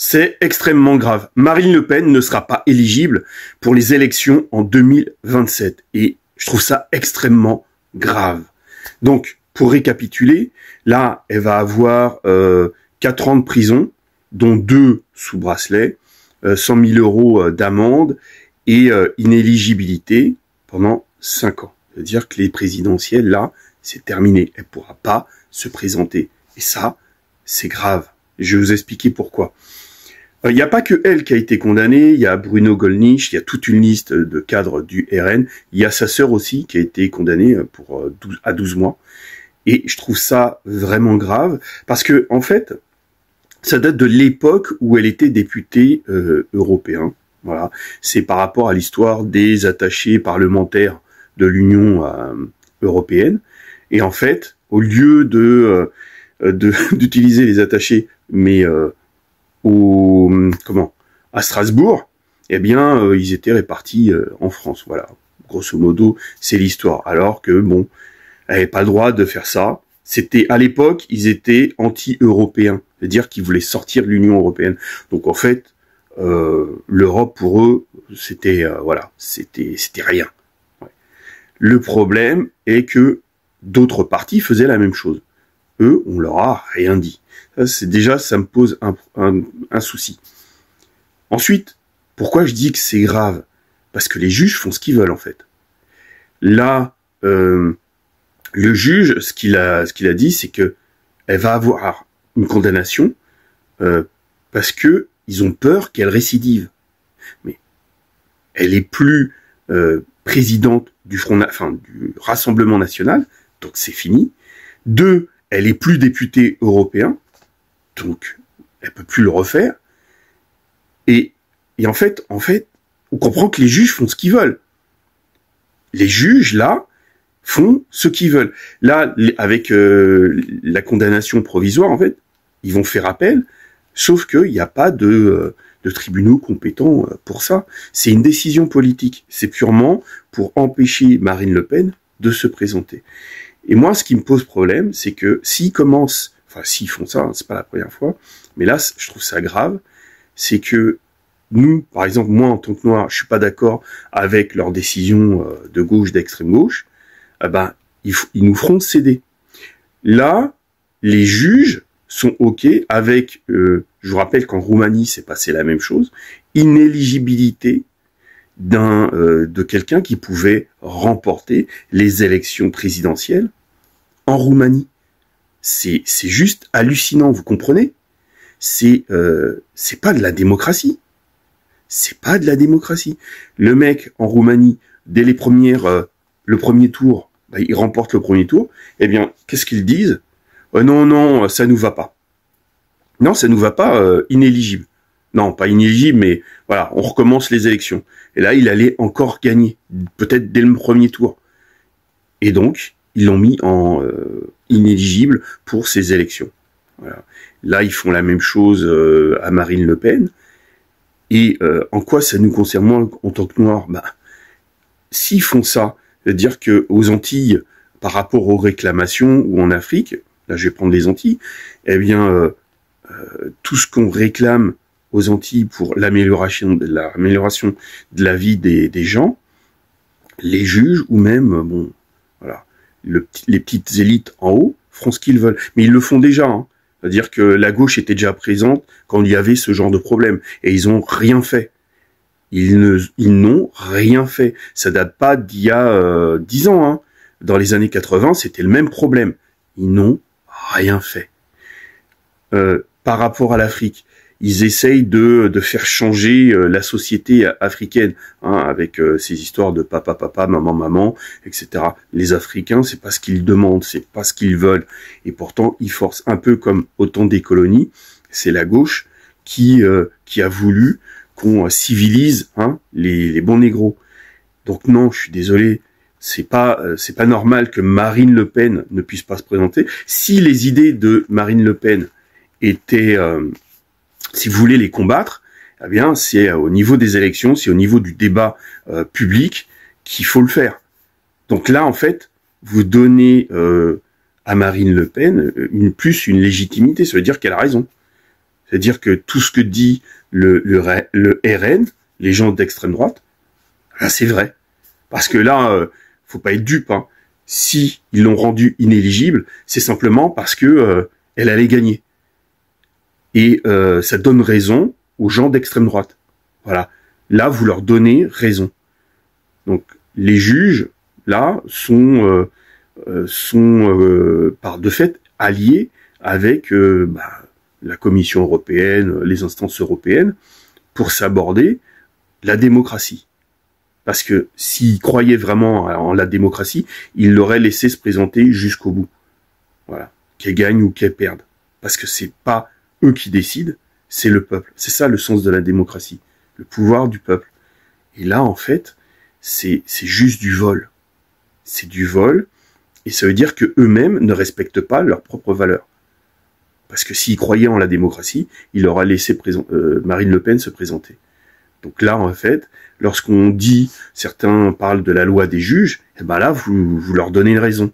C'est extrêmement grave. Marine Le Pen ne sera pas éligible pour les élections en 2027. Et je trouve ça extrêmement grave. Donc, pour récapituler, là, elle va avoir 4 ans de prison, dont 2 sous bracelet, 100 000 euros d'amende et inéligibilité pendant 5 ans. C'est-à-dire que les présidentielles, là, c'est terminé. Elle ne pourra pas se présenter. Et ça, c'est grave. Je vais vous expliquer pourquoi. Il n'y a pas que elle qui a été condamnée, il y a Bruno Gollnisch, il y a toute une liste de cadres du RN, il y a sa sœur aussi qui a été condamnée pour 12 mois. Et je trouve ça vraiment grave, parce que en fait, ça date de l'époque où elle était députée européen. Voilà, c'est par rapport à l'histoire des attachés parlementaires de l'Union européenne. Et en fait, au lieu d'utiliser les attachés, mais à Strasbourg, eh bien, ils étaient répartis en France. Voilà, grosso modo, c'est l'histoire. Alors que bon, elle n'avait pas le droit de faire ça. C'était à l'époque, ils étaient anti-européens, c'est-à-dire qu'ils voulaient sortir de l'Union européenne. Donc en fait, l'Europe pour eux, c'était c'était rien. Ouais. Le problème est que d'autres partis faisaient la même chose. Eux, on leur a rien dit. Ça me pose un souci. Ensuite, pourquoi je dis que c'est grave? Parce que les juges font ce qu'ils veulent, en fait. Là, le juge, ce qu'il a dit, c'est que elle va avoir une condamnation parce que ils ont peur qu'elle récidive. Mais elle est plus présidente du Rassemblement National, donc c'est fini. 2, elle est plus députée européen, donc elle peut plus le refaire. Et en fait, on comprend que les juges font ce qu'ils veulent. Les juges, là, font ce qu'ils veulent. Là, avec la condamnation provisoire, en fait, ils vont faire appel, sauf qu'il n'y a pas de tribunaux compétents pour ça. C'est une décision politique. C'est purement pour empêcher Marine Le Pen de se présenter. Et moi, ce qui me pose problème, c'est que s'ils font ça, hein, c'est pas la première fois, mais là, je trouve ça grave, c'est que nous, par exemple, moi, en tant que noir, je suis pas d'accord avec leurs décisions de gauche, d'extrême gauche, ils nous feront céder. Là, les juges sont OK avec, je vous rappelle qu'en Roumanie, c'est passé la même chose, inéligibilité de quelqu'un qui pouvait remporter les élections présidentielles en Roumanie. C'est juste hallucinant, vous comprenez? C'est pas de la démocratie. C'est pas de la démocratie. Le mec en Roumanie, dès le premier tour, il remporte le premier tour. Eh bien, qu'est-ce qu'ils disent? Non, ça nous va pas. Non, ça nous va pas, inéligible. Non, pas inéligible, mais voilà, on recommence les élections. Et là, il allait encore gagner, peut-être dès le premier tour. Et donc, ils l'ont mis en inéligible pour ces élections. Voilà. Là, ils font la même chose à Marine Le Pen. Et en quoi ça nous concerne moins en tant que Noirs? S'ils font ça, c'est-à-dire que aux Antilles, par rapport aux réclamations, ou en Afrique, là je vais prendre les Antilles, eh bien, tout ce qu'on réclame aux Antilles pour l'amélioration de la vie des gens, les juges, ou même, voilà, les petites élites en haut, feront ce qu'ils veulent. Mais ils le font déjà, hein. C'est-à-dire que la gauche était déjà présente quand il y avait ce genre de problème. Et ils ont rien fait. Ils n'ont rien fait. Ça date pas d'il y a 10 ans. Hein. Dans les années 80, c'était le même problème. Ils n'ont rien fait. Par rapport à l'Afrique, ils essayent de faire changer la société africaine, hein, avec ces histoires de papa, maman, etc. Les Africains, c'est pas ce qu'ils demandent, c'est pas ce qu'ils veulent, et pourtant ils forcent, un peu comme au temps des colonies. C'est la gauche qui a voulu qu'on civilise, hein, les bons négros. Donc non, je suis désolé, c'est pas normal que Marine Le Pen ne puisse pas se présenter. Si les idées de Marine Le Pen étaient si vous voulez les combattre, eh bien, c'est au niveau des élections, c'est au niveau du débat public qu'il faut le faire. Donc là, en fait, vous donnez à Marine Le Pen une légitimité, ça veut dire qu'elle a raison. C'est-à-dire que tout ce que dit le RN, les gens d'extrême droite, là c'est vrai. Parce que là, faut pas être dupe. Hein. Si ils l'ont rendue inéligible, c'est simplement parce que elle allait gagner. Et ça donne raison aux gens d'extrême droite. Voilà. Là, vous leur donnez raison. Donc, les juges, là, sont par de fait alliés avec la Commission européenne, les instances européennes, pour s'aborder la démocratie. Parce que s'ils croyaient vraiment en la démocratie, ils l'auraient laissé se présenter jusqu'au bout. Voilà. Qu'elle gagne ou qu'elle perde. Parce que c'est pas eux qui décident, c'est le peuple. C'est ça le sens de la démocratie. Le pouvoir du peuple. Et là, en fait, c'est juste du vol. C'est du vol. Et ça veut dire que eux-mêmes ne respectent pas leurs propres valeurs. Parce que s'ils croyaient en la démocratie, il aura laissé Marine Le Pen se présenter. Donc là, en fait, lorsqu'on dit, certains parlent de la loi des juges, et ben là, vous leur donnez une raison.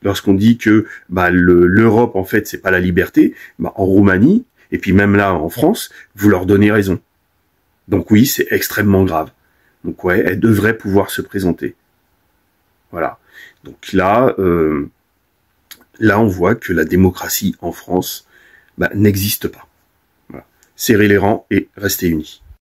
Lorsqu'on dit que l'Europe, en fait, c'est pas la liberté, en Roumanie, et puis même là, en France, vous leur donnez raison. Donc oui, c'est extrêmement grave. Donc ouais, elle devrait pouvoir se présenter. Voilà. Donc là, on voit que la démocratie en France n'existe pas. Voilà. Serrez les rangs et restez unis.